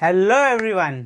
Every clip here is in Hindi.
हेलो एवरीवन,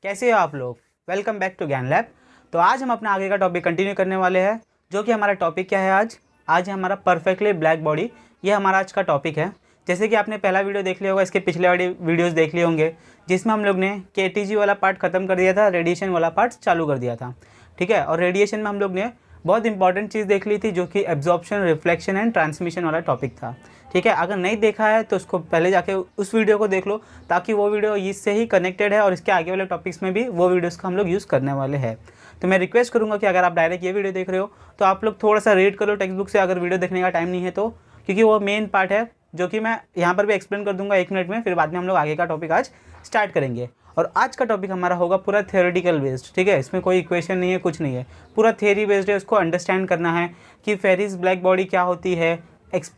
कैसे हो आप लोग। वेलकम बैक टू ज्ञान लैब। तो आज हम अपना आगे का टॉपिक कंटिन्यू करने वाले हैं, जो कि हमारा टॉपिक क्या है आज है हमारा परफेक्टली ब्लैक बॉडी। ये हमारा आज का टॉपिक है। जैसे कि आपने पहला वीडियो देख लिया होगा, इसके पिछले वाले वीडियोस देख लिए होंगे, जिसमें हम लोग ने केटीजी वाला पार्ट ख़त्म कर दिया था, रेडिएशन वाला पार्ट चालू कर दिया था। ठीक है, और रेडिएशन में हम लोग ने बहुत इंपॉर्टेंट चीज़ देख ली थी, जो कि एब्जॉर्प्शन, रिफ्लेक्शन एंड ट्रांसमिशन वाला टॉपिक था। ठीक है, अगर नहीं देखा है तो उसको पहले जाके उस वीडियो को देख लो, ताकि वो वीडियो इससे ही कनेक्टेड है और इसके आगे वाले टॉपिक्स में भी वो वीडियोस का हम लोग यूज़ करने वाले हैं। तो मैं रिक्वेस्ट करूँगा कि अगर आप डायरेक्ट ये वीडियो देख रहे हो तो आप लोग थोड़ा सा रीड करो टेक्स्ट बुक से, अगर वीडियो देखने का टाइम नहीं है तो, क्योंकि वो मेन पार्ट है जो कि मैं यहाँ पर भी एक्सप्लेन कर दूँगा 1 मिनट में। फिर बाद में हम लोग आगे का टॉपिक आज स्टार्ट करेंगे। और आज का टॉपिक हमारा होगा पूरा थ्योरेटिकल बेस्ड। ठीक है, इसमें कोई इक्वेशन नहीं है, कुछ नहीं है, पूरा थ्योरी बेस्ड है। उसको अंडरस्टैंड करना है कि फेरिस ब्लैक बॉडी क्या होती है,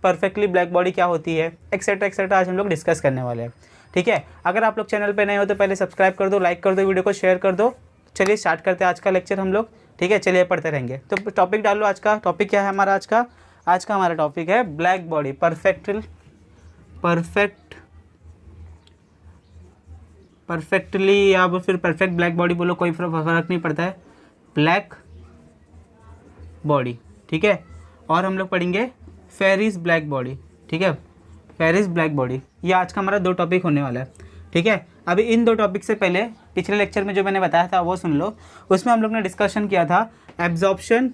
परफेक्टली ब्लैक बॉडी क्या होती है, एक्सेट्रा एक्सेट्रा आज हम लोग डिस्कस करने वाले हैं। ठीक है, अगर आप लोग चैनल पे नए हो तो पहले सब्सक्राइब कर दो, लाइक कर दो, वीडियो को शेयर कर दो। चलिए स्टार्ट करते हैं आज का लेक्चर हम लोग। ठीक है, चलिए पढ़ते रहेंगे। तो टॉपिक डाल लो। आज का टॉपिक क्या है हमारा? आज का हमारा टॉपिक है ब्लैक बॉडी, परफेक्टली या फिर परफेक्ट ब्लैक बॉडी बोलो, कोई फर्क नहीं पड़ता है, ब्लैक बॉडी। ठीक है, और हम लोग पढ़ेंगे फेरिस ब्लैक बॉडी। ठीक है, फेरिस ब्लैक बॉडी, ये आज का हमारा 2 टॉपिक होने वाला है। ठीक है, अभी इन 2 टॉपिक से पहले पिछले लेक्चर में जो मैंने बताया था वो सुन लो। उसमें हम लोग ने डिस्कशन किया था एब्जॉर्प्शन,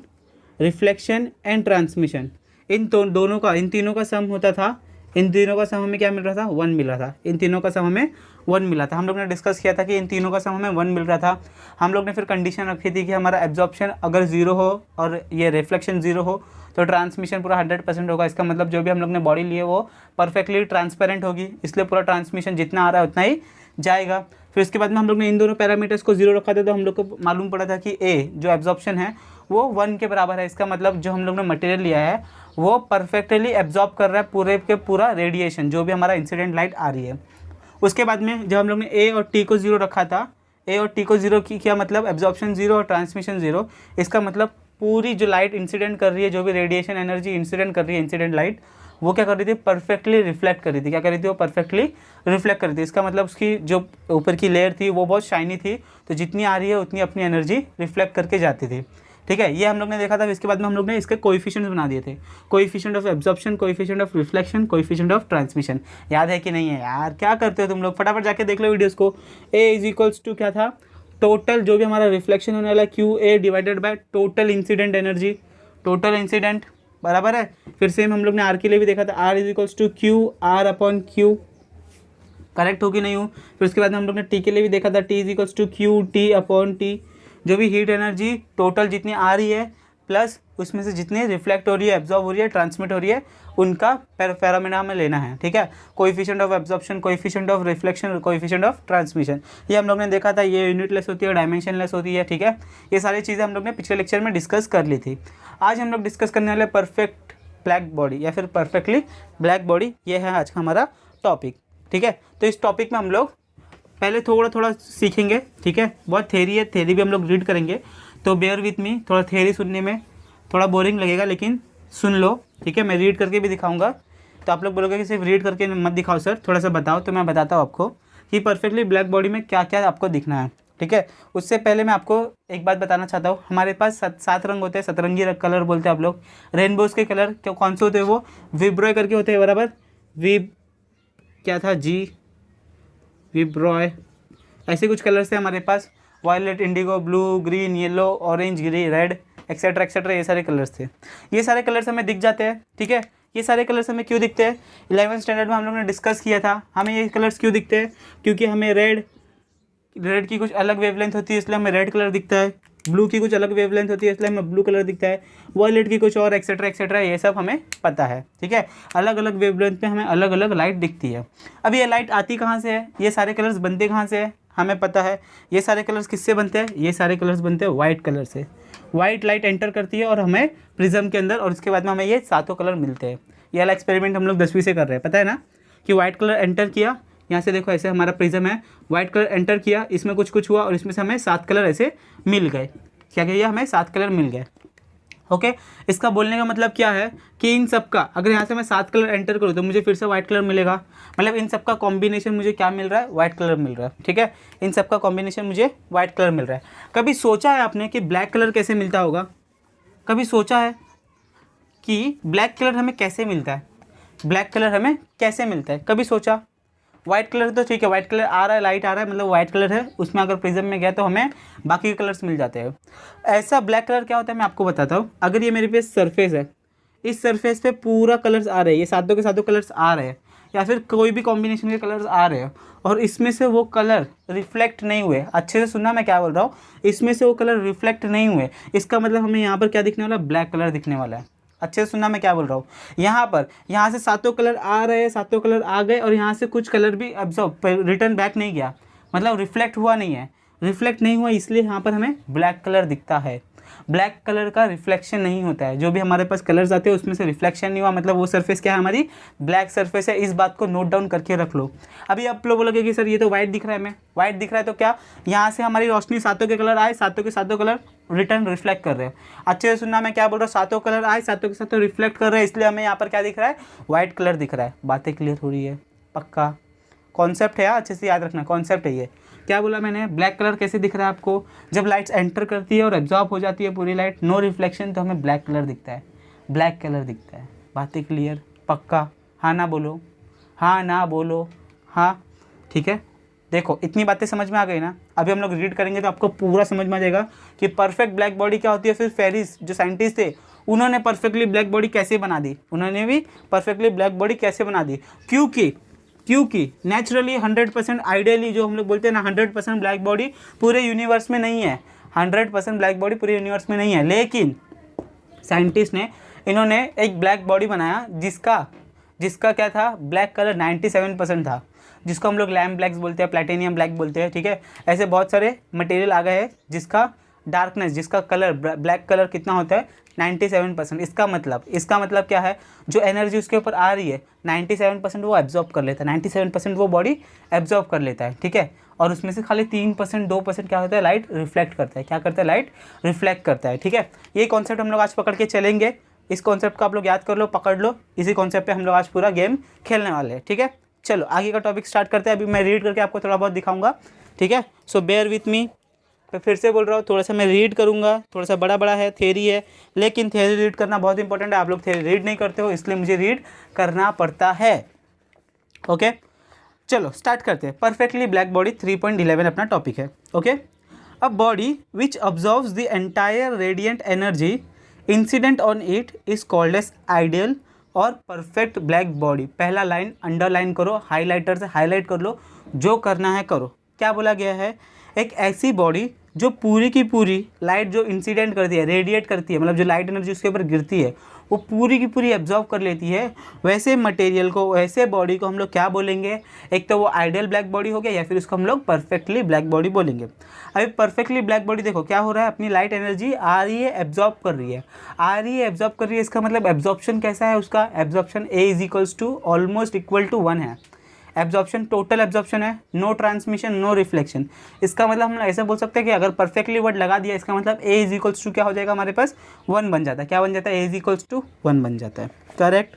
रिफ्लेक्शन एंड ट्रांसमिशन। इन तीनों का सम होता था। इन तीनों का सम हमें क्या मिल रहा था? 1 मिल रहा था। इन तीनों का सम हमें 1 मिला था। हम लोग ने डिस्कस किया था कि इन तीनों का सम हमें 1 मिल रहा था। हम लोग ने फिर कंडीशन रखी थी कि हमारा एब्जॉर्प्शन अगर 0 हो और ये रिफ्लेक्शन 0 हो तो ट्रांसमिशन पूरा 100% होगा। इसका मतलब जो भी हम लोग ने बॉडी ली है वो परफेक्टली ट्रांसपेरेंट होगी, इसलिए पूरा ट्रांसमिशन जितना आ रहा है उतना ही जाएगा। फिर इसके बाद में हम लोग ने इन दोनों पैरामीटर्स को 0 रखा था, तो हम लोग को मालूम पड़ा था कि ए जो एब्जॉर्प्शन है वो 1 के बराबर है। इसका मतलब जो हम लोग ने मटेरियल लिया है वो परफेक्टली एब्जॉर्ब कर रहा है पूरे के पूरा रेडिएशन, जो भी हमारा इंसिडेंट लाइट आ रही है। उसके बाद में जब हम लोग ने ए और टी को 0 रखा था, ए और टी को 0 की क्या मतलब? एब्जॉर्प्शन 0 और ट्रांसमिशन 0। इसका मतलब पूरी जो लाइट इंसिडेंट कर रही है, जो भी रेडिएशन एनर्जी इंसिडेंट कर रही है, इंसिडेंट लाइट, वो क्या कर रही थी? परफेक्टली रिफ्लेक्ट कर रही थी। क्या कर रही थी? वो परफेक्टली रिफ्लेक्ट कर रही थी। इसका मतलब उसकी जो ऊपर की लेयर थी वो बहुत शाइनी थी, तो जितनी आ रही है उतनी अपनी एनर्जी रिफ्लेक्ट करके जाती थी। ठीक है, ये हम लोग ने देखा था। इसके बाद में हम लोग ने इसके कोएफिशिएंट्स बना दिए थे, coefficient of absorption, coefficient of reflection, coefficient of transmission. याद है कि नहीं है यार? क्या करते हो तुम लोग? फटाफट जाके देख लो वीडियोस को। ए इज इक्वल्स टू क्या था? टोटल जो भी हमारा रिफ्लेक्शन होने वाला Q A divided by total incident energy, total incident बराबर है। फिर सेम हम लोग ने आर के लिए भी देखा था, R is equals to Q R upon Q. Correct हो कि नहीं हो? फिर उसके बाद में हम लोग ने टी के लिए भी देखा था, T is equals to Q T upon T. जो भी हीट एनर्जी टोटल जितनी आ रही है प्लस उसमें से जितनी रिफ्लेक्ट हो रही है, एब्जॉर्ब हो रही है, ट्रांसमिट हो रही है, उनका पैरामीटर में लेना है। ठीक है, coefficient of absorption, coefficient of reflection, coefficient of transmission, ये हम लोग ने देखा था। ये यूनिटलेस होती है, डायमेंशनलेस होती है। ठीक है, ये सारी चीज़ें हम लोग ने पिछले लेक्चर में डिस्कस कर ली थी। आज हम लोग डिस्कस करने वाले परफेक्ट ब्लैक बॉडी या फिर परफेक्टली ब्लैक बॉडी, ये है आज का हमारा टॉपिक। ठीक है, तो इस टॉपिक में हम लोग पहले थोड़ा सीखेंगे। ठीक है, बहुत थ्योरी है, थ्योरी भी हम लोग रीड करेंगे, तो बेयर विथ मी। थोड़ा थ्योरी सुनने में थोड़ा बोरिंग लगेगा, लेकिन सुन लो। ठीक है, मैं रीड करके भी दिखाऊंगा, तो आप लोग बोलोगे कि सिर्फ रीड करके मत दिखाओ सर, थोड़ा सा बताओ। तो मैं बताता हूँ आपको कि परफेक्टली ब्लैक बॉडी में क्या क्या आपको दिखना है। ठीक है, उससे पहले मैं आपको एक बात बताना चाहता हूँ। हमारे पास 7 रंग होते हैं, सतरंगी कलर बोलते हैं आप लोग। रेनबोज के कलर कौन से होते हैं? वो विब्रोय करके होते हैं, बराबर। क्या था जी, विब्रोय, ऐसे कुछ कलर्स है हमारे पास। Violet, indigo, blue, green, yellow, orange, green, red, etcetera etcetera, ये सारे कलर्स थे। ये सारे कलर्स हमें दिख जाते हैं। ठीक है, ये सारे कलर्स हमें क्यों दिखते हैं? 11th स्टैंडर्ड में हम लोग ने डिस्कस किया था, हमें ये कलर्स क्यों दिखते हैं? क्योंकि हमें रेड की कुछ अलग वेवलेंथ होती है, इसलिए हमें रेड कलर दिखता है। ब्लू की कुछ अलग वेवलेंथ होती है, इसलिए हमें ब्लू कलर दिखता है। वायलेट की कुछ और, एक्सेट्रा एक्सेट्रा, ये सब हमें पता है। ठीक है, अलग अलग वेवलेंथ पे हमें अलग अलग लाइट दिखती है। अब ये लाइट आती कहाँ से है? ये सारे कलर्स बनते कहाँ से है? हमें पता है। ये सारे कलर्स किससे बनते हैं? ये सारे कलर्स बनते हैं वाइट कलर से। वाइट लाइट एंटर करती है और हमें प्रिज्म के अंदर, और उसके बाद में हमें ये 7 कलर मिलते हैं। ये वाला एक्सपेरिमेंट हम लोग 10वीं से कर रहे हैं, पता है ना? कि वाइट कलर एंटर किया, यहाँ से देखो ऐसे हमारा प्रिज्म है, वाइट कलर एंटर किया, इसमें कुछ हुआ और इसमें से हमें 7 कलर ऐसे मिल गए। क्या किया? हमें 7 कलर मिल गए। ओके इसका बोलने का मतलब क्या है कि इन सब का अगर यहाँ से मैं 7 कलर एंटर करूँ तो मुझे फिर से वाइट कलर मिलेगा, मतलब इन सब का कॉम्बिनेशन मुझे क्या मिल रहा है, वाइट कलर मिल रहा है। ठीक है, इन सब का कॉम्बिनेशन मुझे वाइट कलर मिल रहा है। कभी सोचा है आपने कि ब्लैक कलर कैसे मिलता होगा? कभी सोचा है कि ब्लैक कलर हमें कैसे मिलता है? ब्लैक कलर हमें कैसे मिलता है, कभी सोचा? वाइट कलर तो ठीक है, वाइट कलर आ रहा है, लाइट आ रहा है, मतलब वाइट कलर है, उसमें अगर प्रिज्म में गया तो हमें बाकी के कलर्स मिल जाते हैं। ऐसा ब्लैक कलर क्या होता है मैं आपको बताता हूँ। अगर ये मेरे पे सरफेस है, इस सरफेस पे पूरा कलर्स आ रहे हैं, ये सातों के सातों कलर्स आ रहे हैं, या फिर कोई भी कॉम्बिनेशन के कलर्स आ रहे हैं, और इसमें से वो कलर रिफ्लेक्ट नहीं हुए, अच्छे से सुनना मैं क्या बोल रहा हूँ, इसमें से वो कलर रिफ्लेक्ट नहीं हुए, इसका मतलब हमें यहाँ पर क्या दिखने वाला है, ब्लैक कलर दिखने वाला है। अच्छे से सुनना मैं क्या बोल रहा हूँ। यहाँ से सातों कलर आ रहे हैं, सातों कलर आ गए, और यहाँ से कुछ कलर भी अब्जॉर्ब रिटर्न बैक नहीं गया, मतलब रिफ्लेक्ट हुआ नहीं है, रिफ्लेक्ट नहीं हुआ, इसलिए यहाँ पर हमें ब्लैक कलर दिखता है। ब्लैक कलर का रिफ्लेक्शन नहीं होता है, जो भी हमारे पास कलर्स आते हैं उसमें से रिफ्लेक्शन नहीं हुआ, मतलब वो सरफेस क्या है, हमारी ब्लैक सरफेस है। इस बात को नोट डाउन करके रख लो। अभी आप लोग बोलोगे कि सर ये तो वाइट दिख रहा है, हमें वाइट दिख रहा है, तो क्या यहाँ से हमारी रोशनी सातों के कलर आए, सातों के सातों कलर रिटर्न रिफ्लेक्ट कर रहे हैं। अच्छे से सुनना मैं क्या बोल रहा हूँ, सातों कलर आए, सातों के सातों रिफ्लेक्ट कर रहे हैं, इसलिए हमें यहाँ पर क्या दिख रहा है, व्हाइट कलर दिख रहा है। बातें क्लियर हो रही है? पक्का कॉन्सेप्ट है, अच्छे से याद रखना, कॉन्सेप्ट है ये। क्या बोला मैंने, ब्लैक कलर कैसे दिख रहा है आपको, जब लाइट्स एंटर करती है और एब्जॉर्ब हो जाती है पूरी लाइट, नो रिफ्लेक्शन, तो हमें ब्लैक कलर दिखता है, ब्लैक कलर दिखता है। बातें क्लियर? पक्का? हाँ ना बोलो, हाँ ना बोलो, हाँ ठीक है। देखो इतनी बातें समझ में आ गई ना। अभी हम लोग रीड करेंगे तो आपको पूरा समझ में आ जाएगा कि परफेक्ट ब्लैक बॉडी क्या होती है। फिर फेरिस जो साइंटिस्ट थे उन्होंने परफेक्टली ब्लैक बॉडी कैसे बना दी, उन्होंने भी परफेक्टली ब्लैक बॉडी कैसे बना दी, क्योंकि नेचुरली 100% आइडियली जो हम लोग बोलते हैं ना 100% ब्लैक बॉडी पूरे यूनिवर्स में नहीं है, 100% ब्लैक बॉडी पूरे यूनिवर्स में नहीं है, लेकिन साइंटिस्ट ने इन्होंने एक ब्लैक बॉडी बनाया जिसका क्या था, ब्लैक कलर 97% था, जिसको हम लोग लैम्प ब्लैक्स बोलते हैं, प्लैटिनियम ब्लैक बोलते हैं। ठीक है, ऐसे बहुत सारे मटेरियल आ गए हैं जिसका डार्कनेस, जिसका कलर ब्लैक कलर कितना होता है, 97%। इसका मतलब क्या है, जो एनर्जी उसके ऊपर आ रही है 97% वो एब्जॉर्ब कर लेता है, 97% वो बॉडी एब्जॉर्ब कर लेता है। ठीक है, और उसमें से खाली 3% 2% क्या होता है, लाइट रिफ्लेक्ट करता है। क्या करता है, लाइट रिफ्लेक्ट करता है। ठीक है, ये कॉन्सेप्ट हम लोग आज पकड़ के चलेंगे। इस कॉन्सेप्ट को आप लोग याद कर लो, पकड़ लो, इसी कॉन्सेप्ट पे हम लोग आज पूरा गेम खेलने वाले हैं। ठीक है, चलो आगे का टॉपिक स्टार्ट करते हैं। अभी मैं रीड करके आपको थोड़ा बहुत दिखाऊंगा। ठीक है, सो बेयर विथ मी। फिर से बोल रहा हूँ, थोड़ा सा मैं रीड करूँगा, थोड़ा सा बड़ा है, थ्योरी है, लेकिन थ्योरी रीड करना बहुत इंपॉर्टेंट है। आप लोग थ्योरी रीड नहीं करते हो, इसलिए मुझे रीड करना पड़ता है। ओके, चलो स्टार्ट करते हैं। परफेक्टली ब्लैक बॉडी 3.11 अपना टॉपिक है। Okay, a body which absorbs the entire radiant energy incident on it is called as ideal और परफेक्ट ब्लैक बॉडी। पहला लाइन अंडरलाइन करो, हाईलाइटर से हाईलाइट कर लो, जो करना है करो। क्या बोला गया है, एक ऐसी बॉडी जो पूरी की पूरी लाइट जो इंसिडेंट करती है, रेडिएट करती है, मतलब जो लाइट एनर्जी उसके ऊपर गिरती है वो पूरी की पूरी एब्जॉर्ब कर लेती है, वैसे मटेरियल को, वैसे बॉडी को हम लोग क्या बोलेंगे, एक तो वो आइडियल ब्लैक बॉडी हो गया, या फिर उसको हम लोग परफेक्टली ब्लैक बॉडी बोलेंगे। अभी परफेक्टली ब्लैक बॉडी देखो क्या हो रहा है, अपनी लाइट एनर्जी आ रही है, एब्जॉर्ब कर रही है, एब्जॉर्ब कर रही है। इसका मतलब एब्जॉर्प्शन कैसा है, उसका absorption A is equals to almost equal to 1 है। एब्जॉर्प्शन टोटल एब्जॉर्प्शन है, नो ट्रांसमिशन नो रिफ्लेक्शन। इसका मतलब हम ऐसा बोल सकते हैं कि अगर परफेक्टली वर्ड लगा दिया, इसका मतलब A इज इक्वल्स टू क्या हो जाएगा, हमारे पास 1 बन जाता है। क्या बन जाता है, A इज इक्वल्स टू 1 बन जाता है। Correct.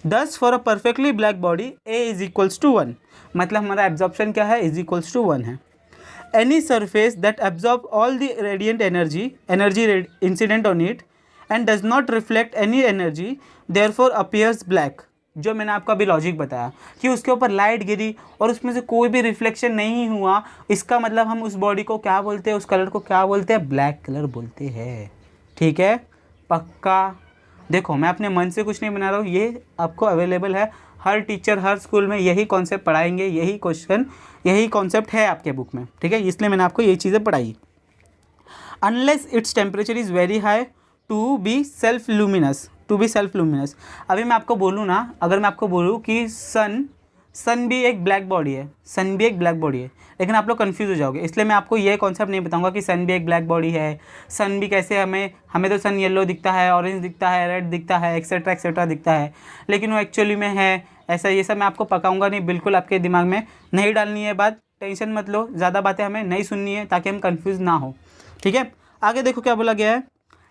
Thus for a perfectly black body A is equals to 1, मतलब हमारा एब्जॉर्प्शन क्या है, इज इक्वल्स टू 1 है। Any surface that absorb all the radiant energy incident on it and does not reflect any energy therefore appears black. जो मैंने आपको अभी लॉजिक बताया कि उसके ऊपर लाइट गिरी और उसमें से कोई भी रिफ्लेक्शन नहीं हुआ, इसका मतलब हम उस बॉडी को क्या बोलते हैं, उस कलर को क्या बोलते हैं, ब्लैक कलर बोलते हैं। ठीक है, पक्का। देखो मैं अपने मन से कुछ नहीं बना रहा हूँ, ये आपको अवेलेबल है, हर टीचर हर स्कूल में यही कॉन्सेप्ट पढ़ाएंगे, यही क्वेश्चन यही कॉन्सेप्ट है आपके बुक में। ठीक है, इसलिए मैंने आपको यही चीज़ें पढ़ाई। Unless its temperature is very high to be self luminous, अभी मैं आपको बोलूँ ना, अगर मैं आपको बोलूँ कि सन भी एक ब्लैक बॉडी है, लेकिन आप लोग कंफ्यूज हो जाओगे, इसलिए मैं आपको ये कॉन्सेप्ट नहीं बताऊंगा कि सन भी एक ब्लैक बॉडी है। सन भी कैसे, हमें तो सन येलो दिखता है, ऑरेंज दिखता है, रेड दिखता है, एक्सेट्रा दिखता है, लेकिन वो एक्चुअली में है ऐसा, ये सब मैं आपको पकाऊंगा नहीं, बिल्कुल आपके दिमाग में नहीं डालनी है बात, टेंशन मत लो, ज़्यादा बातें हमें नहीं सुननी है ताकि हम कन्फ्यूज़ ना हो। ठीक है, आगे देखो क्या बोला गया है,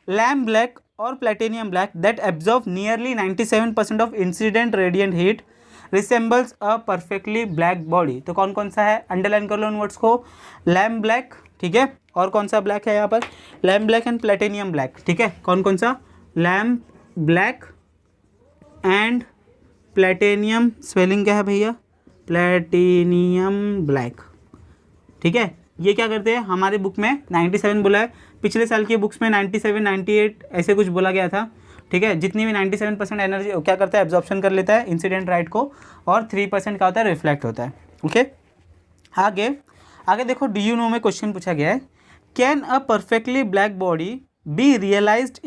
लैम्प ब्लैक और platinum black that absorb nearly 97% of incident radiant heat resembles a perfectly black body. तो कौन कौन सा है, अंडरलाइन कर लो उन वर्ड्स को, लैम्प ब्लैक, ठीक है, और कौन सा ब्लैक है यहाँ पर, lamp black and platinum black, ठीक है, कौन कौन सा, lamp black and platinum, spelling क्या है भैया, प्लेटिनियम ब्लैक, ठीक है। ये क्या करते हैं, हमारे बुक में 97 बोला है, पिछले साल की बुक्स में 97 98 ऐसे कुछ बोला गया था, ठीक है। जितनी भी 97% एनर्जी क्या करता है, एब्जॉर्प्शन कर लेता है इंसिडेंट लाइट को, और 3% क्या होता है, रिफ्लेक्ट होता है, ओके। आगे आगे देखो, डी यू नो में क्वेश्चन पूछा गया है, can a perfectly black body be realised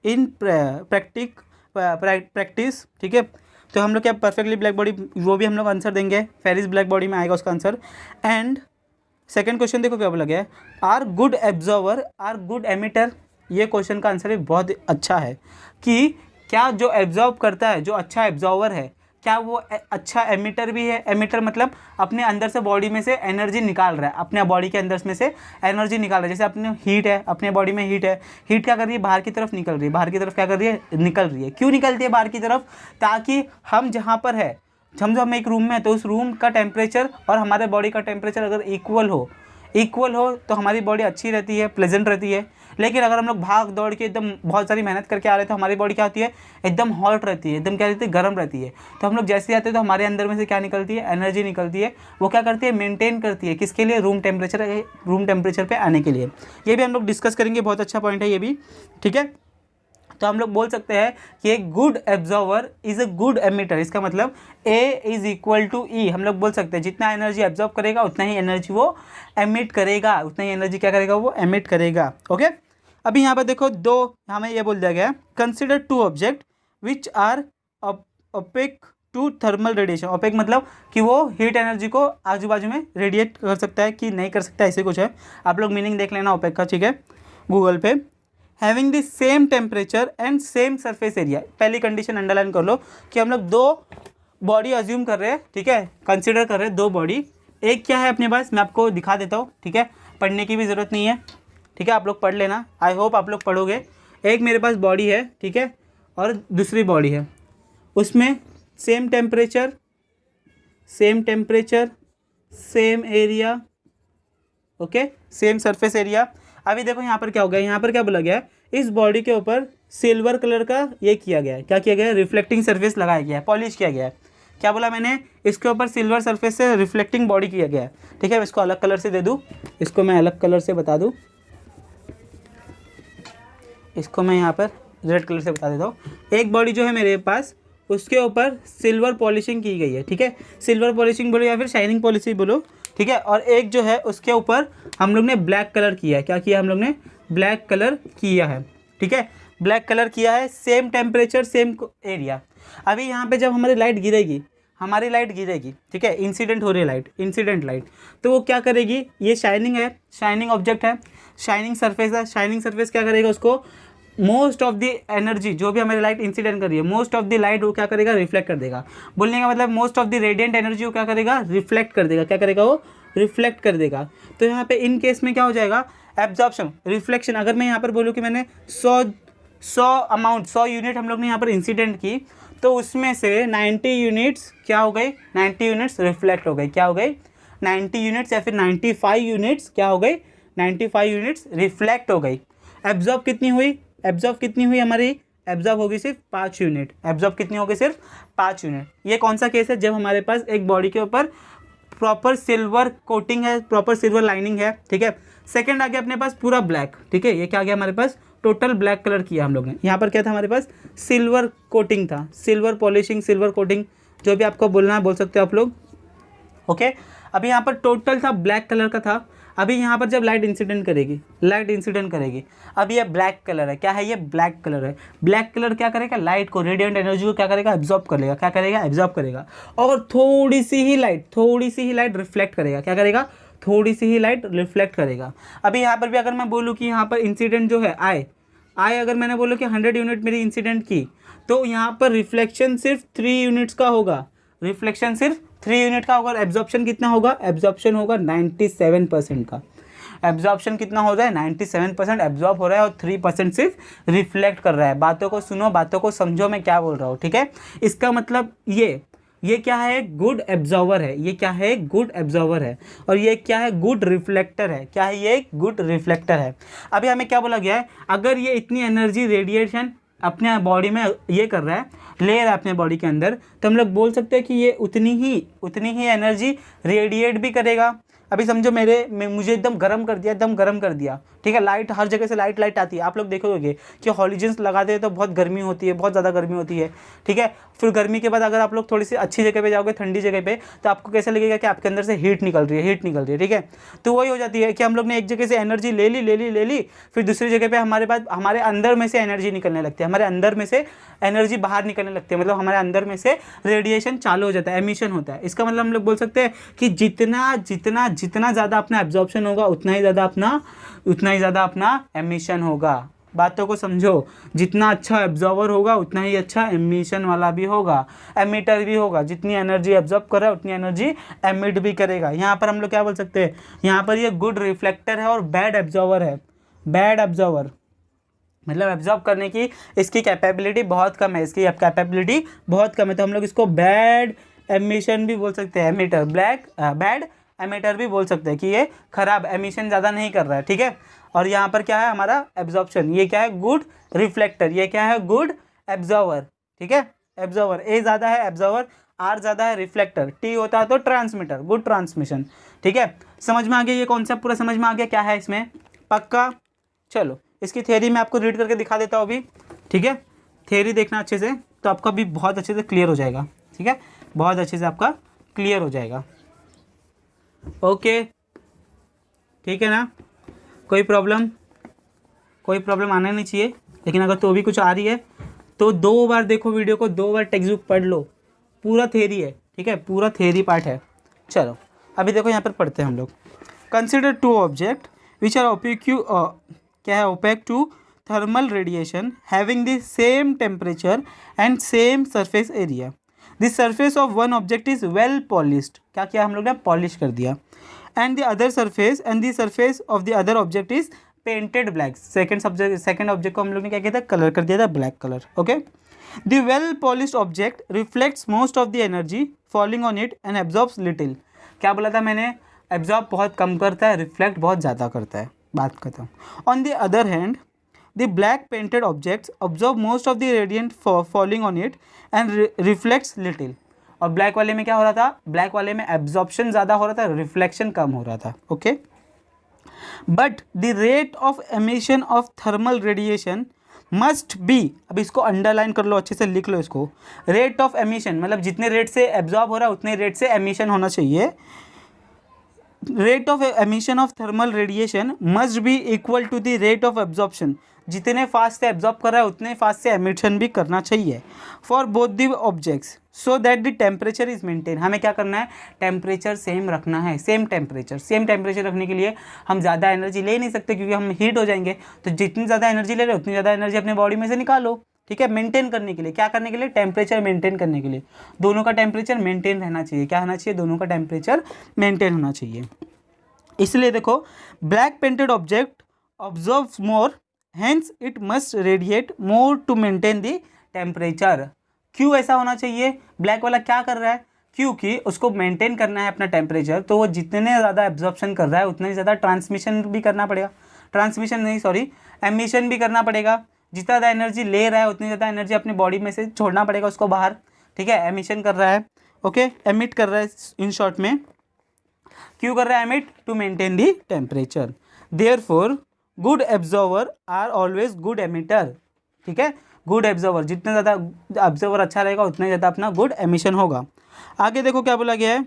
in practice, ठीक है। तो हम लोग क्या परफेक्टली ब्लैक बॉडी, वो भी हम लोग आंसर देंगे, फेरिस ब्लैक बॉडी में आएगा उसका आंसर। एंड सेकंड क्वेश्चन देखो क्या बोला गया है, are good absorber are good emitter. ये क्वेश्चन का आंसर भी बहुत अच्छा है कि क्या जो एब्जॉर्व करता है, जो अच्छा एब्जॉर्वर है, क्या वो अच्छा एमिटर भी है। एमिटर मतलब अपने अंदर से बॉडी में से एनर्जी निकाल रहा है, अपने बॉडी के अंदर में से एनर्जी निकाल रहा है। जैसे अपने हीट है, अपने बॉडी में हीट है, हीट क्या कर रही है, बाहर की तरफ निकल रही है, बाहर की तरफ क्या कर रही है, निकल रही है। क्यों निकलती है बाहर की तरफ, ताकि हम जहाँ पर है, समझो हम एक रूम में है, तो उस रूम का टेम्परेचर और हमारे बॉडी का टेम्परेचर अगर इक्वल हो तो हमारी बॉडी अच्छी रहती है, प्लेजेंट रहती है। लेकिन अगर हम लोग भाग दौड़ के एकदम बहुत सारी मेहनत करके आ रहे हैं, तो हमारी बॉडी क्या होती है, एकदम हॉट रहती है, एकदम क्या रहती है, गर्म रहती है। तो हम लोग जैसे आते हैं तो हमारे अंदर में से क्या निकलती है, एनर्जी निकलती है। वो क्या करती है, मेंटेन करती है, किसके लिए, रूम टेम्परेचर पे आने के लिए। ये भी हम लोग डिस्कस करेंगे, बहुत अच्छा पॉइंट है ये भी, ठीक है। तो हम लोग बोल सकते हैं कि एक good absorber is a good emitter. इसका मतलब A is equal to E, हम लोग बोल सकते हैं जितना एनर्जी एब्जॉर्ब करेगा उतना ही एनर्जी वो एमिट करेगा, उतना ही एनर्जी क्या करेगा, वो एमिट करेगा, ओके। अभी यहाँ पर देखो दो, हमें ये बोल दिया गया, consider two object which are opaque to thermal radiation. Opaque मतलब कि वो हीट एनर्जी को आजू बाजू में रेडिएट कर सकता है कि नहीं कर सकता, ऐसे कुछ है। आप लोग मीनिंग देख लेना ओपेक का, ठीक है, गूगल पे। Having the same temperature and same surface area. पहली कंडीशन अंडरलाइन कर लो कि हम लोग दो बॉडी अज्यूम कर रहे हैं, ठीक है, कंसिडर कर रहे हैं दो बॉडी। एक क्या है अपने पास, मैं आपको दिखा देता हूँ, ठीक है, पढ़ने की भी ज़रूरत नहीं है, ठीक है, आप लोग पढ़ लेना, आई होप आप लोग पढ़ोगे। एक मेरे पास बॉडी है, ठीक है, और दूसरी बॉडी है, उसमें same temperature same area, okay, same surface area. अभी देखो यहाँ पर क्या हो गया, यहाँ पर क्या बोला गया है, इस बॉडी के ऊपर सिल्वर कलर का ये किया गया है, क्या किया गया है, रिफ्लेक्टिंग सरफेस लगाया गया है, पॉलिश किया गया है। क्या बोला मैंने, इसके ऊपर सिल्वर सरफेस से रिफ्लेक्टिंग बॉडी किया गया है, ठीक है। इसको अलग कलर से दे दूँ, इसको मैं अलग कलर से बता दूँ, इसको मैं यहाँ पर रेड कलर से बता देता हूँ। एक बॉडी जो है मेरे पास, उसके ऊपर सिल्वर पॉलिशिंग की गई है, ठीक है, सिल्वर पॉलिशिंग बोलो या फिर शाइनिंग पॉलिशिंग बोलो, ठीक है। और एक जो है उसके ऊपर हम लोग ने ब्लैक कलर किया है, क्या किया, हम लोग ने ब्लैक कलर किया है, ठीक है, ब्लैक कलर किया है, सेम टेम्परेचर सेम एरिया। अभी यहाँ पे जब हमारी लाइट गिरेगी, ठीक है, इंसिडेंट हो रही है लाइट, इंसिडेंट लाइट, तो वो क्या करेगी, ये शाइनिंग है, शाइनिंग ऑब्जेक्ट है, शाइनिंग सरफेस है, शाइनिंग सरफेस क्या करेगा, उसको मोस्ट ऑफ द एनर्जी जो भी हमारी लाइट इंसिडेंट कर रही है, मोस्ट ऑफ द लाइट वो क्या करेगा, रिफ्लेक्ट कर देगा। बोलने का मतलब most of the radiant energy वो क्या करेगा, रिफ्लेक्ट कर देगा, क्या करेगा, वो रिफ्लेक्ट कर देगा। तो यहाँ पे इन केस में क्या हो जाएगा, एब्जॉर्प्शन, रिफ्लेक्शन। अगर मैं यहाँ पर बोलूँ कि मैंने 100 यूनिट हम लोग ने यहाँ पर इंसिडेंट की, तो उसमें से 90 यूनिट्स क्या हो गई, 90 यूनिट्स रिफ्लेक्ट हो गई, क्या हो गई, 90 यूनिट्स या फिर 95 यूनिट्स क्या हो गई, 95 यूनिट्स रिफ्लेक्ट हो गई। एब्जॉर्ब कितनी हुई हमारी, एब्जॉर्ब होगी सिर्फ 5 यूनिट, एब्जॉर्ब कितनी होगी, सिर्फ 5 यूनिट। ये कौन सा केस है, जब हमारे पास एक बॉडी के ऊपर प्रॉपर सिल्वर कोटिंग है, प्रॉपर सिल्वर लाइनिंग है, ठीक है। सेकंड आ गया अपने पास पूरा ब्लैक, ठीक है, ये क्या आ गया हमारे पास, टोटल ब्लैक कलर किया हम लोग ने। यहाँ पर क्या था हमारे पास, सिल्वर कोटिंग था, सिल्वर पॉलिशिंग, सिल्वर कोटिंग, जो भी आपको बोलना है बोल सकते हो आप लोग, ओके। अभी यहाँ पर टोटल था ब्लैक कलर का था। अभी यहाँ पर जब लाइट इंसिडेंट करेगी, अब ये ब्लैक कलर है, क्या है, ये ब्लैक कलर है। ब्लैक कलर क्या करेगा, लाइट को, रेडिएंट एनर्जी को क्या करेगा, एब्जॉर्ब कर लेगा, क्या करेगा, एब्जॉर्ब करेगा। और थोड़ी सी ही लाइट रिफ्लेक्ट करेगा, क्या करेगा, थोड़ी सी ही लाइट रिफ्लेक्ट करेगा। अभी यहाँ पर भी अगर मैं बोलूँ कि यहाँ पर इंसिडेंट जो है आए अगर मैंने बोलूँ कि 100 यूनिट मेरी इंसिडेंट की, तो यहाँ पर रिफ्लेक्शन सिर्फ 3 यूनिट्स का होगा, रिफ्लेक्शन सिर्फ 3 यूनिट का होगा। एब्जॉर्प्शन कितना होगा, एब्जॉर्प्शन होगा 97% का। एब्जॉर्प्शन कितना हो रहा है, 97% एब्जॉर्ब हो रहा है और 3% सिर्फ रिफ्लेक्ट कर रहा है। बातों को सुनो, बातों को समझो मैं क्या बोल रहा हूँ, ठीक है। इसका मतलब ये क्या है, गुड एब्जॉर्वर है। ये क्या है, गुड एब्जॉर्वर है। और ये क्या है, गुड रिफ्लेक्टर है। क्या है ये, गुड रिफ्लेक्टर है। अभी हमें क्या बोला गया है, अगर ये इतनी एनर्जी रेडिएशन अपने बॉडी में ये कर रहा है, ले रहा है अपने बॉडी के अंदर, तो हम लोग बोल सकते हैं कि ये उतनी ही एनर्जी रेडिएट भी करेगा। अभी समझो मुझे एकदम गर्म कर दिया, ठीक है। लाइट हर जगह से लाइट आती है। आप लोग देखोगे कि हॉलोजेंस लगाते हैं तो बहुत गर्मी होती है, बहुत ज़्यादा गर्मी होती है, ठीक है। फिर गर्मी के बाद अगर आप लोग थोड़ी सी अच्छी जगह पे जाओगे, ठंडी जगह पे, तो आपको कैसा लगेगा कि आपके अंदर से हीट निकल रही है, ठीक है। तो वही हो जाती है कि हम लोग ने एक जगह से एनर्जी ले ली, फिर दूसरी जगह पे हमारे अंदर में से एनर्जी निकलने लगती है, हमारे अंदर में से एनर्जी बाहर निकलने लगती है, मतलब हमारे अंदर में से रेडिएशन चालू हो जाता है, एमिशन होता है। इसका मतलब हम लोग बोल सकते हैं कि जितना ज़्यादा अपना एब्जॉर्प्शन होगा उतना ही ज़्यादा अपना एमिशन होगा। बातों को समझो, जितना अच्छा एब्जॉर्वर होगा उतना ही अच्छा एमिशन वाला भी होगा, एमिटर भी होगा। जितनी एनर्जी एब्जॉर्ब कर रहा है उतनी एनर्जी एमिट भी करेगा। यहाँ पर हम लोग क्या बोल सकते हैं, यहाँ पर ये गुड रिफ्लेक्टर है और बैड एब्जॉर्वर है। बैड एब्जॉर्वर मतलब एब्जॉर्ब करने की इसकी कैपेबिलिटी बहुत कम है, तो हम लोग इसको बैड एमिशन भी बोल सकते हैं, एमिटर। बैड एमिटर भी बोल सकते हैं कि ये खराब एमिशन ज़्यादा नहीं कर रहा है, ठीक है। और यहाँ पर क्या है हमारा एब्जॉर्प्शन, ये क्या है, गुड रिफ्लेक्टर, ये क्या है, गुड एब्जॉर्वर, ठीक है। एब्जॉर्वर ए ज़्यादा है, एब्जॉर्वर आर ज़्यादा है, रिफ्लेक्टर टी होता है तो ट्रांसमीटर, गुड ट्रांसमिशन, ठीक है। समझ में आ गया, ये कॉन्सेप्ट पूरा समझ में आ गया क्या है इसमें, पक्का। चलो इसकी थ्योरी मैं आपको रीड करके दिखा देता हूँ अभी, ठीक है। थ्योरी देखना अच्छे से, तो आपका भी बहुत अच्छे से क्लियर हो जाएगा, ठीक है, बहुत अच्छे से आपका क्लियर हो जाएगा। ओके, ठीक है ना, कोई प्रॉब्लम आना नहीं चाहिए। लेकिन अगर तो भी कुछ आ रही है तो 2 बार देखो वीडियो को, 2 बार टेक्स्ट बुक पढ़ लो, पूरा थ्योरी है, ठीक है, पूरा थ्योरी पार्ट है। चलो अभी देखो यहाँ पर पढ़ते हैं हम लोग। Consider 2 object which are opaque to thermal radiation having the same temperature and same surface area. The surface of one object is well polished, क्या किया हम लोग ने, पॉलिश कर दिया। And the surface of the other object is painted black. Second object को हम लोग ने क्या किया था, कलर कर दिया था black colour, okay. The well polished object reflects most of the energy falling on it and absorbs little. क्या बोला था मैंने, एब्जॉर्ब बहुत कम करता है, रिफ्लेक्ट बहुत ज़्यादा करता है, बात खत्म। On the other hand the black painted objects absorb most of the radiant falling on it and reflects little। और ब्लैक वाले में क्या हो रहा था, ब्लैक वाले में एब्जॉर्प्शन ज़्यादा हो रहा था, रिफ्लेक्शन कम हो रहा था, okay. But the rate of emission of thermal radiation must B, अब इसको अंडरलाइन कर लो, अच्छे से लिख लो इसको। रेट ऑफ एमिशन मतलब जितने रेट से एब्जॉर्ब हो रहा है उतने रेट से एमिशन होना चाहिए। Rate of emission of thermal radiation must be equal to the rate of absorption. जितने फास्ट से एब्जॉर्ब कर रहा है उतने फास्ट से एमिशन भी करना चाहिए for both the objects so that the temperature is maintain. हमें क्या करना है, टेम्परेचर सेम रखना है, सेम टेम्परेचर रखने के लिए हम ज़्यादा एनर्जी ले नहीं सकते क्योंकि हम हीट हो जाएंगे। तो जितनी ज़्यादा एनर्जी ले रहे हो उतनी ज़्यादा एनर्जी अपने बॉडी में से निकालो, ठीक है। मेंटेन करने के लिए, क्या करने के लिए, टेम्परेचर मेंटेन करने के लिए। दोनों का टेम्परेचर मेंटेन रहना चाहिए, क्या होना चाहिए, दोनों का टेम्परेचर मेंटेन होना चाहिए। इसलिए देखो, black painted object absorbs more, hence it must radiate more to maintain the temperature. क्यों ऐसा होना चाहिए, ब्लैक वाला क्या कर रहा है, क्योंकि उसको मेंटेन करना है अपना टेम्परेचर, तो वो जितने ज़्यादा एब्जॉर्प्शन कर रहा है उतने ज़्यादा ट्रांसमिशन भी करना पड़ेगा, एमिशन भी करना पड़ेगा। जितना ज़्यादा एनर्जी ले रहा है उतनी ज़्यादा एनर्जी अपनी बॉडी में से छोड़ना पड़ेगा उसको बाहर, ठीक है। एमिशन कर रहा है, ओके, एमिट कर रहा है इन शॉर्ट में। क्यों कर रहा है emit, to maintain the temperature. Therefore good absorber are always good emitter, ठीक है। गुड एब्जॉर्वर, जितने ज़्यादा एब्जॉर्वर अच्छा रहेगा उतने ज़्यादा अपना गुड एमिशन होगा। आगे देखो क्या बोला गया है,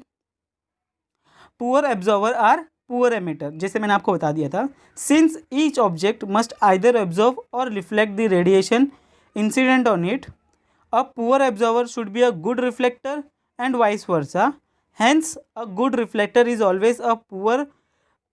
poor absorber are poor emitter. जैसे मैंने आपको बता दिया था, since each object must either absorb और reflect the radiation incident on it, a poor absorber should be a good reflector and vice versa. Hence, a good reflector is always a poor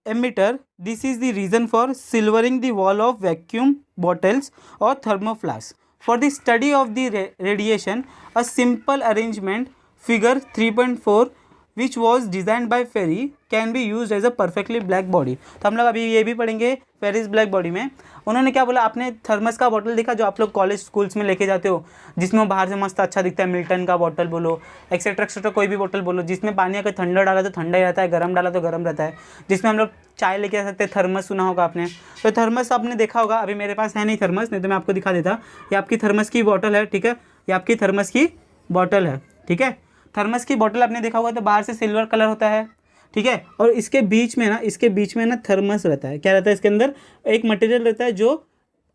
emitter. This is the reason for silvering the wall of vacuum bottles or thermoflasks. For the study of the radiation, a simple arrangement, figure 3.4, which was designed by Fery can be use as a perfectly black body. तो हम लोग अभी ये भी पढ़ेंगे फेरिस ब्लैक बॉडी में। उन्होंने क्या बोला, आपने थर्मस का बॉटल देखा जो आप लोग कॉलेज स्कूल्स में लेके जाते हो, जिसमें वो बाहर से मस्त अच्छा दिखता है, मिल्टन का बॉटल बोलो, एक्सेट्रा एक्सेट्रा कोई भी बॉटल बोलो, जिसमें पानी अगर ठंडा डाला तो ठंडा ही रहता है, गर्म डाला तो गर्म रहता है, जिसमें हम लोग चाय लेके आ सकते हैं। थर्मस सुना होगा आपने, तो थर्मस आपने देखा होगा। अभी मेरे पास है नहीं थर्मस, नहीं तो मैं आपको दिखा देता। ये आपकी थर्मस की बॉटल है, ठीक है, ये आपकी थर्मस की बॉटल है, ठीक है। थर्मस की बॉटल आपने देखा होगा तो बाहर से सिल्वर कलर होता है, ठीक है, और इसके बीच में ना थर्मस रहता है। क्या रहता है इसके अंदर? एक मटेरियल रहता है जो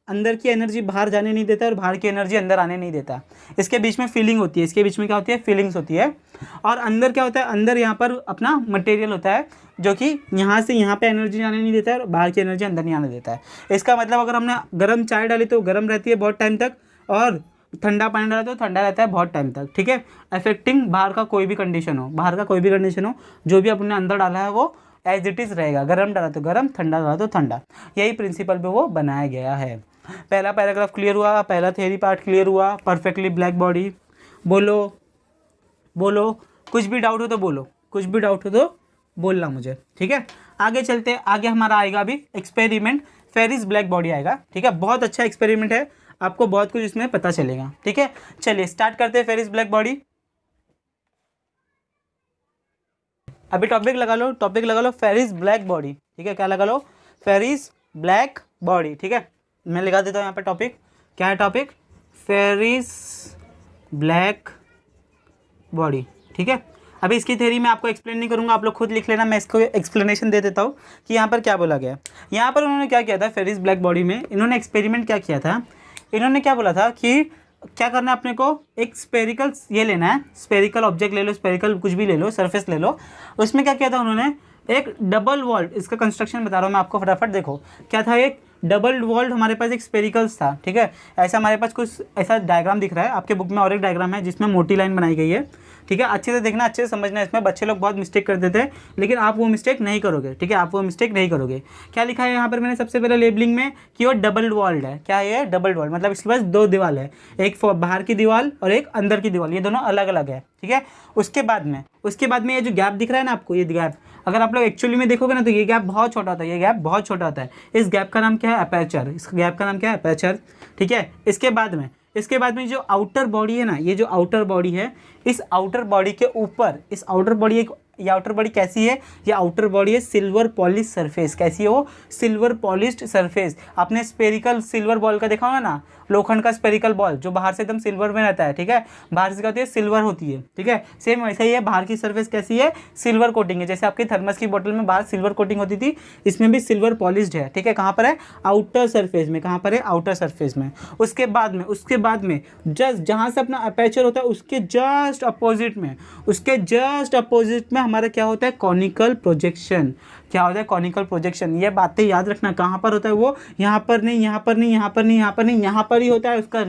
अंदर की एनर्जी बाहर जाने नहीं देता और बाहर की एनर्जी अंदर आने नहीं देता। इसके बीच में फीलिंग होती है, इसके बीच में क्या होती है? फीलिंग्स होती है। और अंदर क्या होता है? अंदर यहाँ पर अपना मटेरियल होता है जो कि यहाँ से यहाँ पे एनर्जी जाने नहीं देता है और बाहर की एनर्जी अंदर नहीं आने देता है। इसका मतलब अगर हमने गर्म चाय डाली तो गर्म रहती है बहुत टाइम तक, और ठंडा पानी डाला तो ठंडा रहता है बहुत टाइम तक, ठीक है। अफेक्टिंग बाहर का कोई भी कंडीशन हो, जो भी अपने अंदर डाला है वो एज इट इज़ रहेगा। गर्म डाला तो गर्म, ठंडा डाला तो ठंडा। यही प्रिंसिपल पे वो बनाया गया है। पहला पैराग्राफ क्लियर हुआ, पहला थ्योरी पार्ट क्लियर हुआ, परफेक्टली ब्लैक बॉडी। बोलो कुछ भी डाउट हो तो बोलना मुझे, ठीक है। आगे चलते, आगे हमारा आएगा अभी एक्सपेरिमेंट, फेरिस ब्लैक बॉडी आएगा, ठीक है। बहुत अच्छा एक्सपेरिमेंट है, आपको बहुत कुछ इसमें पता चलेगा, ठीक है। चलिए स्टार्ट करते हैं फेरिस ब्लैक बॉडी। अभी टॉपिक लगा लो फेरिस ब्लैक बॉडी, ठीक है। क्या लगा लो? फेरिस ब्लैक बॉडी, ठीक है। मैं लगा देता हूँ यहाँ पे टॉपिक। क्या है टॉपिक? फेरिस ब्लैक बॉडी, ठीक है। अभी इसकी थ्योरी मैं आपको एक्सप्लेन नहीं करूँगा, आप लोग खुद लिख लेना, मैं इसको एक्सप्लेनेशन दे देता हूँ कि यहाँ पर क्या बोला गया। यहाँ पर उन्होंने क्या किया था फेरिस ब्लैक बॉडी में, इन्होंने एक्सपेरिमेंट क्या किया था, इन्होंने क्या बोला था कि क्या करना है अपने को, एक स्पेरिकल ये लेना है, स्पेरिकल ऑब्जेक्ट ले लो, स्पेरिकल कुछ भी ले लो, सरफेस ले लो। उसमें क्या किया था उन्होंने, एक डबल वॉल्ड, इसका कंस्ट्रक्शन बता रहा हूँ मैं आपको फटाफट। देखो क्या था, एक डबल वॉल्ड हमारे पास एक स्पेरिकल्स था, ठीक है। ऐसा हमारे पास कुछ ऐसा डायग्राम दिख रहा है आपके बुक में, और एक डायग्राम है जिसमें मोटी लाइन बनाई गई है, ठीक है। अच्छे से देखना, अच्छे से समझना। इसमें बच्चे लोग बहुत मिस्टेक कर देते हैं, लेकिन आप वो मिस्टेक नहीं करोगे, ठीक है, आप वो मिस्टेक नहीं करोगे। क्या लिखा है यहाँ पर मैंने सबसे पहले लेबलिंग में कि वो डबल वॉल्ड है। क्या है? डबल वॉल्ड मतलब इसके पास दो दीवार है, एक बाहर की दीवार और एक अंदर की दीवार, ये दोनों अलग अलग है, ठीक है। उसके बाद में ये जो गैप दिख रहा है ना आपको, ये गैप अगर आप लोग एक्चुअली में देखोगे ना तो ये गैप बहुत छोटा होता है, ये गैप बहुत छोटा होता है। इस गैप का नाम क्या है? अपर्चर। इस गैप का नाम क्या है? अपर्चर, ठीक है। इसके बाद में जो आउटर बॉडी है ना, ये जो आउटर बॉडी है, इस आउटर बॉडी के ऊपर, इस आउटर बॉडी, ये आउटर बॉडी कैसी है? ये आउटर बॉडी है सिल्वर पॉलिश सरफेस। कैसी है वो? Silver polished surface. आपने स्पेरिकल सिल्वर बॉल का देखा होगा ना, लोखंड का स्पेरिकल बॉल जो बाहर से एकदम सिल्वर में रहता है, ठीक है, बाहर से क्या होती है? सिल्वर होती है, ठीक है। सेम वैसे ही है, बाहर की सरफेस कैसी है? सिल्वर कोटिंग है। जैसे आपकी थर्मस की बोतल में बाहर सिल्वर कोटिंग होती थी, इसमें भी सिल्वर पॉलिश्ड है, ठीक है। कहाँ पर है? आउटर सरफेस में। कहाँ पर है? आउटर सरफेस में। उसके बाद में जस्ट जहाँ से अपना अपर्चर होता है उसके जस्ट अपोजिट में हमारा क्या होता है? Conical projection. क्या होता है? Conical projection. ये बातें याद रखना, कहाँ पर होता है वो? यहाँ पर नहीं, यहाँ पर नहीं, यहाँ पर नहीं, यहाँ पर नहीं, यहाँ पर ही होता है। उसका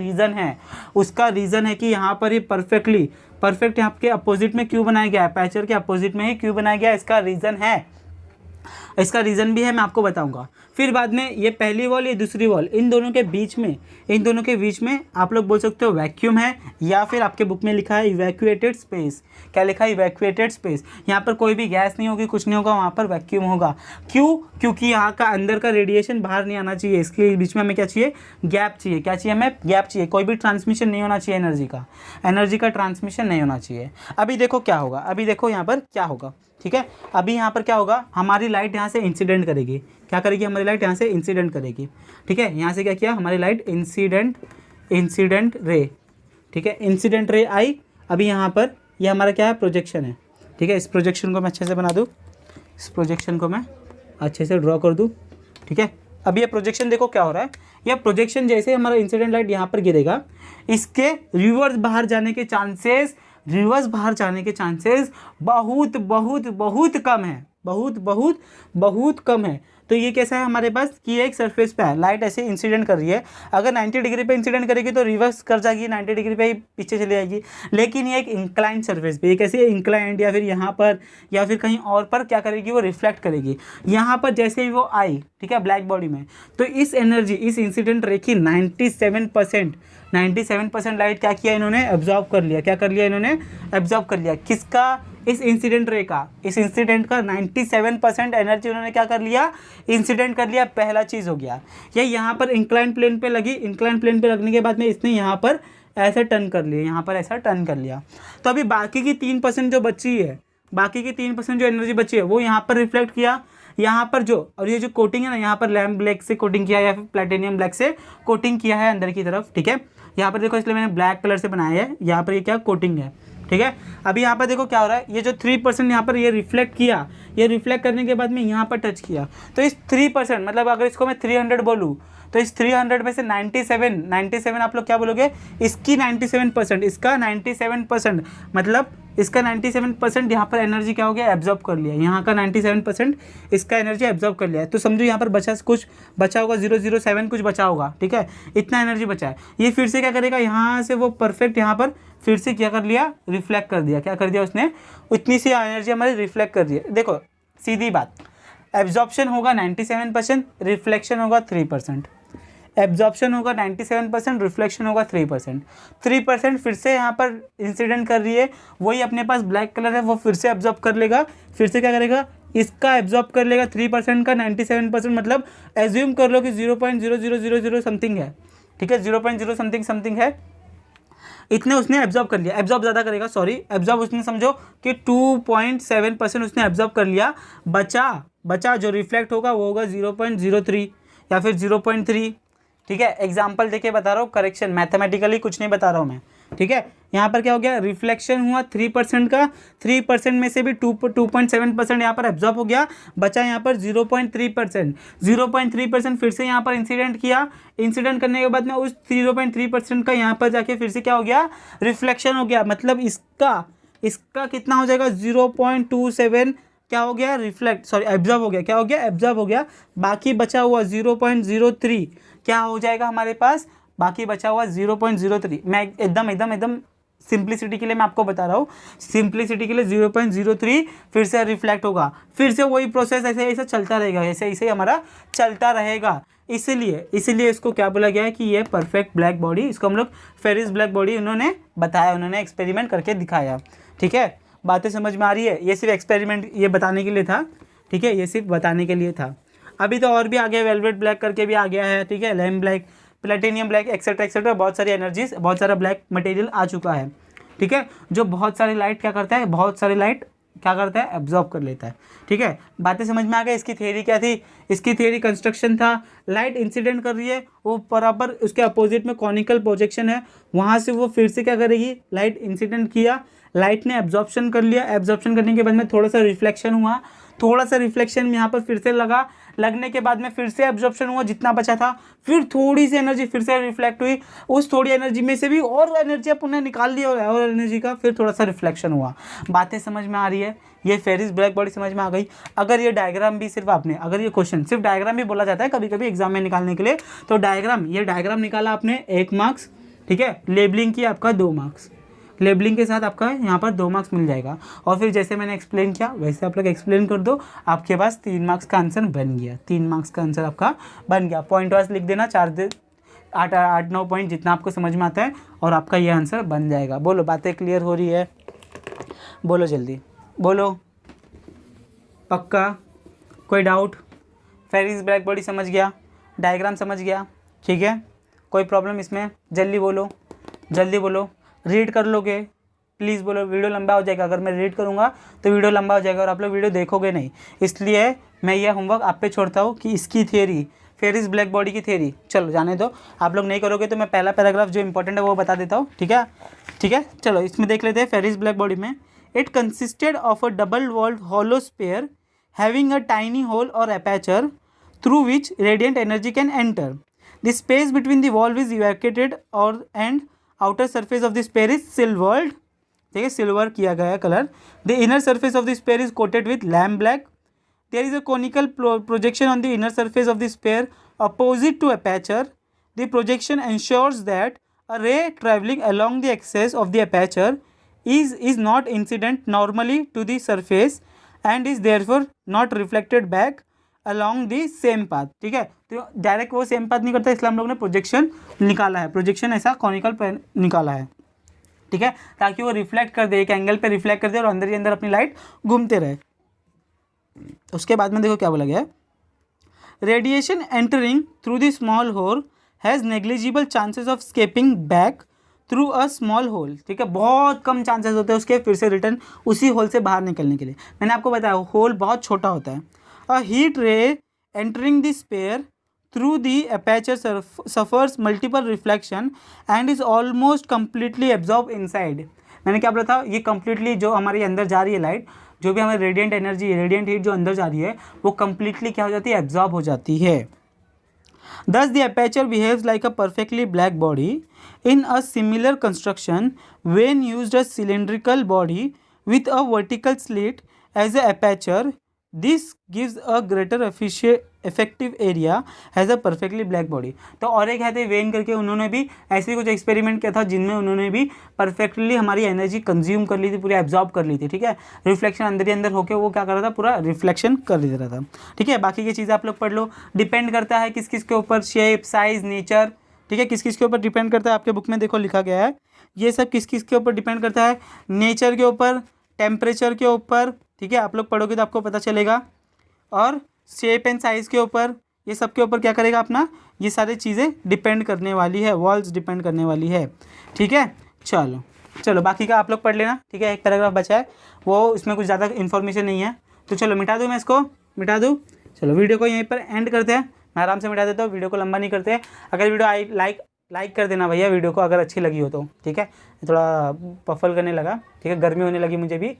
रीज़न है कि यहाँ पर ही परफेक्ट यहाँ के अपोजिट में क्यों बनाया गया है? अपर्चर के अपोजिट में ही क्यों बनाया गया है? इसका रीज़न भी है, मैं आपको बताऊंगा। फिर बाद में ये पहली वॉल, ये दूसरी वॉल, इन दोनों के बीच में आप लोग बोल सकते हो वैक्यूम है, या फिर आपके बुक में लिखा है इवैक्यूएटेड स्पेस। क्या लिखा है? Evacuated space. यहाँ पर कोई भी गैस नहीं होगी, कुछ नहीं होगा, वहाँ पर वैक्यूम होगा। क्यों? क्योंकि यहाँ का अंदर का रेडिएशन बाहर नहीं आना चाहिए, इसके बीच में हमें क्या चाहिए? गैप चाहिए। क्या चाहिए हमें? गैप चाहिए। कोई भी ट्रांसमिशन नहीं होना चाहिए, एनर्जी का ट्रांसमिशन नहीं होना चाहिए। अभी देखो क्या होगा, अभी देखो यहाँ पर क्या होगा, ठीक है। अभी यहाँ पर क्या होगा, हमारी लाइट यहाँ से इंसिडेंट करेगी। क्या करेगी? हमारी लाइट यहाँ से इंसिडेंट करेगी, ठीक है। यहाँ से क्या किया? हमारी लाइट इंसिडेंट रे, ठीक है, इंसिडेंट रे आई। अभी यहाँ पर ये हमारा क्या है? प्रोजेक्शन है, ठीक है। इस प्रोजेक्शन को मैं अच्छे से बना दूँ, इस प्रोजेक्शन को मैं अच्छे से ड्रॉ कर दूँ, ठीक है। अब ये प्रोजेक्शन देखो क्या हो रहा है, यह प्रोजेक्शन जैसे हमारा इंसिडेंट लाइट यहाँ पर गिरेगा, इसके रिवर्स बाहर जाने के चांसेस बहुत कम है, बहुत कम है। तो ये कैसा है हमारे पास कि एक सरफेस पे है, लाइट ऐसे इंसिडेंट कर रही है। अगर 90 डिग्री पे इंसिडेंट करेगी तो रिवर्स कर जाएगी, 90 डिग्री पे ही पीछे चली जाएगी। लेकिन ये एक इंक्लाइंड सरफेस पे, ये कैसे इंक्लाइंड, या फिर यहाँ पर या फिर कहीं और पर क्या करेगी? वो रिफ्लेक्ट करेगी। यहाँ पर जैसे ही वो आई, ठीक है, ब्लैक बॉडी में, तो इस एनर्जी, इस इंसिडेंट रे की 97% लाइट क्या किया इन्होंने? एब्जॉर्ब कर लिया। क्या कर लिया इन्होंने? एब्जॉर्ब कर लिया। किसका? इस इंसिडेंट रे का, इस इंसिडेंट का 97% एनर्जी उन्होंने क्या कर लिया, इंसिडेंट कर लिया। पहला चीज़ हो गया। ये यहाँ पर इंक्लाइन प्लेन पे लगी, इंक्लाइन प्लेन पे लगने के बाद में इसने यहाँ पर ऐसा टर्न कर लिया, यहाँ पर ऐसा टर्न कर लिया। तो अभी बाकी की 3% जो बची है, बाकी की 3% जो एनर्जी बची है वो यहाँ पर रिफ्लेक्ट किया, यहाँ पर जो, और ये जो कोटिंग है ना, यहाँ पर लैम्प ब्लैक से कोटिंग किया या फिर प्लेटिनियम ब्लैक से कोटिंग किया है अंदर की तरफ, ठीक है। यहाँ पर देखो, इसलिए मैंने ब्लैक कलर से बनाया है, यहाँ पर ये क्या कोटिंग है, ठीक है। अभी यहाँ पर देखो क्या हो रहा है, ये जो 3% यहाँ पर ये रिफ्लेक्ट किया, ये रिफ्लेक्ट करने के बाद में यहाँ पर टच किया, तो इस 3% मतलब अगर इसको मैं 300 बोलूँ तो इस 300 में से 97 आप लोग क्या बोलोगे, इसकी 97%, इसका 97%, मतलब इसका 97% यहाँ पर एनर्जी क्या हो गया, एब्जॉर्ब कर लिया। यहाँ का 97% इसका एनर्जी एब्जॉर्ब कर लिया है। तो समझो यहाँ पर बचा कुछ, बचा होगा 007 कुछ बचा होगा, ठीक है, इतना एनर्जी बचा है। ये फिर से क्या करेगा, यहाँ से वो परफेक्ट यहाँ पर फिर से क्या कर लिया, रिफ्लेक्ट कर दिया। क्या कर दिया उसने, इतनी सी एनर्जी हमारी रिफ्लेक्ट कर दी है। देखो सीधी बात, एब्जॉर्प्शन होगा 97%, रिफ्लेक्शन होगा 3%। एब्जॉर्प्शन होगा 97%, रिफ्लेक्शन होगा 3%। 3% फिर से यहाँ पर इंसिडेंट कर रही है, वही अपने पास ब्लैक कलर है, वो फिर से एब्जॉर्ब कर लेगा, फिर से क्या करेगा, इसका एब्जॉर्ब कर लेगा 3% का 97%, मतलब एज्यूम कर लो कि 0.0000 समथिंग है, ठीक है, 0.0 समथिंग है, इतने उसने एब्जॉर्ब कर लिया। एब्जॉर्ब ज़्यादा करेगा, सॉरी, एब्जॉर्ब उसने समझो कि 2.7% उसने एब्जॉर्ब कर लिया। बचा जो रिफ्लेक्ट होगा वो होगा 0.03 या फिर 0.3, ठीक है। एग्जाम्पल देके बता रहा हूँ, करेक्शन, मैथमेटिकली कुछ नहीं बता रहा हूँ मैं, ठीक है। यहाँ पर क्या हो गया, रिफ्लेक्शन हुआ 3% का, 3% में से भी 2.7% यहाँ पर एब्जॉर्ब हो गया, बचा यहाँ पर 0.3%। 0.3% फिर से यहाँ पर इंसिडेंट किया, इंसिडेंट करने के बाद में उस 0.3% का यहाँ पर जाके फिर से क्या हो गया, रिफ्लेक्शन हो गया। मतलब इसका कितना हो जाएगा, 0.27 क्या हो गया, एब्जॉर्ब हो गया। क्या हो गया, एब्जॉर्ब हो गया। बाकी बचा हुआ 0.03 क्या हो जाएगा हमारे पास, बाकी बचा हुआ 0.03। मैं एकदम सिंप्लिसिटी के लिए मैं आपको बता रहा हूँ, सिंप्लिसिटी के लिए 0.03 फिर से रिफ्लेक्ट होगा, फिर से वही प्रोसेस ऐसे चलता रहेगा, ऐसे हमारा चलता रहेगा। इसीलिए इसको क्या बोला गया है कि ये परफेक्ट ब्लैक बॉडी, इसको हम लोग फेरिस ब्लैक बॉडी उन्होंने बताया, उन्होंने एक्सपेरिमेंट करके दिखाया, ठीक है। बातें समझ में आ रही है, ये सिर्फ एक्सपेरिमेंट ये बताने के लिए था, ठीक है, ये सिर्फ बताने के लिए था। अभी तो और भी आ गया, वेलवेट ब्लैक करके भी आ गया है, ठीक है, lamp black, platinum black, etcetera, बहुत सारी एनर्जीज, बहुत सारा ब्लैक मटेरियल आ चुका है, ठीक है, जो बहुत सारी लाइट क्या करता है, एब्जॉर्ब कर लेता है, ठीक है। बातें समझ में आ गई। इसकी थ्योरी क्या थी, इसकी थ्योरी कंस्ट्रक्शन था, लाइट इंसिडेंट कर रही है, वो बराबर उसके अपोजिट में कॉनिकल प्रोजेक्शन है, वहाँ से वो फिर से क्या करेगी, लाइट इंसिडेंट किया, लाइट ने एब्जॉर्प्शन कर लिया, एब्जॉर्प्शन करने के बाद में थोड़ा सा रिफ्लेक्शन हुआ, थोड़ा सा रिफ्लेक्शन में यहाँ पर फिर से लगने के बाद में फिर से एब्जॉर्प्शन हुआ जितना बचा था, फिर थोड़ी सी एनर्जी फिर से रिफ्लेक्ट हुई, उस थोड़ी एनर्जी में से भी और एनर्जी अपन ने निकाल लिया और एनर्जी का फिर थोड़ा सा रिफ्लेक्शन हुआ। बातें समझ में आ रही है, ये फेरिस ब्लैक बॉडी समझ में आ गई। अगर ये डायग्राम भी सिर्फ आपने, अगर ये क्वेश्चन सिर्फ डायग्राम भी बोला जाता है कभी कभी एग्जाम में निकालने के लिए, तो ये डायग्राम निकाला आपने 1 मार्क्स, ठीक है, लेबलिंग की आपका 2 मार्क्स, लेबलिंग के साथ आपका यहाँ पर 2 मार्क्स मिल जाएगा। और फिर जैसे मैंने एक्सप्लेन किया वैसे आप लोग एक्सप्लेन कर दो, आपके पास 3 मार्क्स का आंसर बन गया, 3 मार्क्स का आंसर आपका बन गया। पॉइंट वाइज लिख देना, 8-9 पॉइंट जितना आपको समझ में आता है, और आपका ये आंसर बन जाएगा। बोलो, बातें क्लियर हो रही है, बोलो जल्दी बोलो, पक्का, कोई डाउट? फेरिस ब्लैक बॉडी समझ गया, डायग्राम समझ गया, ठीक है, कोई प्रॉब्लम इसमें? जल्दी बोलो, रीड कर लोगे प्लीज़ बोलो, वीडियो लंबा हो जाएगा, अगर मैं रीड करूँगा तो वीडियो लंबा हो जाएगा और आप लोग वीडियो देखोगे नहीं, इसलिए मैं ये होमवर्क आप पे छोड़ता हूँ कि इसकी थियरी, फेरिस ब्लैक बॉडी की थियरी, चलो जाने दो, आप लोग नहीं करोगे तो मैं पहला पैराग्राफ जो इंपॉर्टेंट है वो बता देता हूँ, ठीक है, चलो इसमें देख लेते हैं। फेरिस ब्लैक बॉडी में it consisted of a double walled hollow sphere having a tiny hole और aperture through which radiant energy can enter. The space between the walls is evacuated और and outer surface of the sphere is silvered, ठीक है, सिल्वर किया गया colour. The inner surface of the sphere is coated with lamp black. There is a conical projection on the inner surface of the sphere opposite to aperture. The projection ensures that a ray traveling along the axis of the aperture is not incident normally to the surface and is therefore not reflected back along the same path, ठीक है। तो डायरेक्ट वो सेम पाथ नहीं करता, इसलिए हम लोग ने प्रोजेक्शन निकाला है, प्रोजेक्शन ऐसा कॉनिकल निकाला है, ठीक है, ताकि वो रिफ्लेक्ट कर दे, एक एंगल पे रिफ्लेक्ट कर दे और अंदर ही अंदर अपनी लाइट घूमते रहे। उसके बाद में देखो क्या बोला गया है, radiation entering through the small hole has negligible chances of escaping back through a small hole. ठीक है, बहुत कम चांसेस होते हैं उसके फिर से रिटर्न उसी होल से बाहर निकलने के लिए। मैंने आपको बताया होल बहुत छोटा होता है। A heat ray entering the sphere through the aperture suffers multiple reflection and is almost completely absorb inside. मैंने क्या बोला था, ये कंप्लीटली जो हमारे अंदर जा रही है लाइट, जो भी हमारी रेडिएंट एनर्जी, रेडिएंट हीट जो अंदर जा रही है, वो कंप्लीटली क्या हो जाती है, एब्जॉर्ब हो जाती है। Thus, the aperture behaves like a perfectly black body. In a similar construction, when used a cylindrical body with a vertical slit as a aperture, this gives a greater effective area as a perfectly black body. तो और एक है थे वेन करके, उन्होंने भी ऐसे कुछ एक्सपेरिमेंट किया था जिनमें उन्होंने भी परफेक्टली हमारी एनर्जी कंज्यूम कर ली थी, पूरी एब्जॉर्ब कर ली थी। ठीक है, रिफ्लेक्शन अंदर ही अंदर होकर वो क्या कर रहा था, पूरा रिफ्लेक्शन कर दे रहा था। ठीक है, बाकी की चीज़ें आप लोग पढ़ लो। डिपेंड करता है किस किस के ऊपर, शेप, साइज, नेचर। ठीक है, किस किस के ऊपर डिपेंड करता है, आपके बुक में देखो लिखा गया है ये सब किस किस के ऊपर डिपेंड करता है, नेचर के ऊपर, टेम्परेचर के ऊपर। ठीक है, आप लोग पढ़ोगे तो आपको पता चलेगा। और शेप एंड साइज़ के ऊपर, ये सब के ऊपर क्या करेगा अपना, ये सारी चीज़ें डिपेंड करने वाली है, वॉल्स डिपेंड करने वाली है। ठीक है, चलो चलो बाकी का आप लोग पढ़ लेना। ठीक है, एक पैराग्राफ बचा है, वो इसमें कुछ ज़्यादा इन्फॉर्मेशन नहीं है, तो चलो मिटा दूँ, मैं इसको मिटा दूँ। चलो वीडियो को यहीं पर एंड करते हैं, मैं आराम से मिटा देता हूँ, वीडियो को लंबा नहीं करते हैं। अगर वीडियो लाइक कर देना भैया वीडियो को, अगर अच्छी लगी हो तो। ठीक है, थोड़ा पफल करने लगा, ठीक है, गर्मी होने लगी मुझे भी।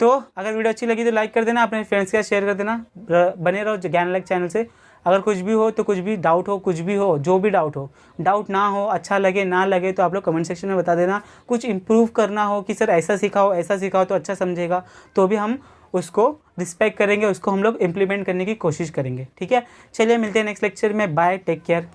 तो अगर वीडियो अच्छी लगी तो लाइक कर देना, अपने फ्रेंड्स के साथ शेयर कर देना। बने रहो ज्ञान अलग चैनल से। अगर कुछ भी हो तो, कुछ भी डाउट हो, कुछ भी हो, जो भी डाउट ना हो, अच्छा लगे ना लगे तो आप लोग कमेंट सेक्शन में बता देना। कुछ इम्प्रूव करना हो कि सर ऐसा सिखाओ तो अच्छा समझेगा, तो भी हम उसको रिस्पेक्ट करेंगे, उसको हम लोग इम्प्लीमेंट करने की कोशिश करेंगे। ठीक है, चलिए मिलते हैं नेक्स्ट लेक्चर में। Bye, take care.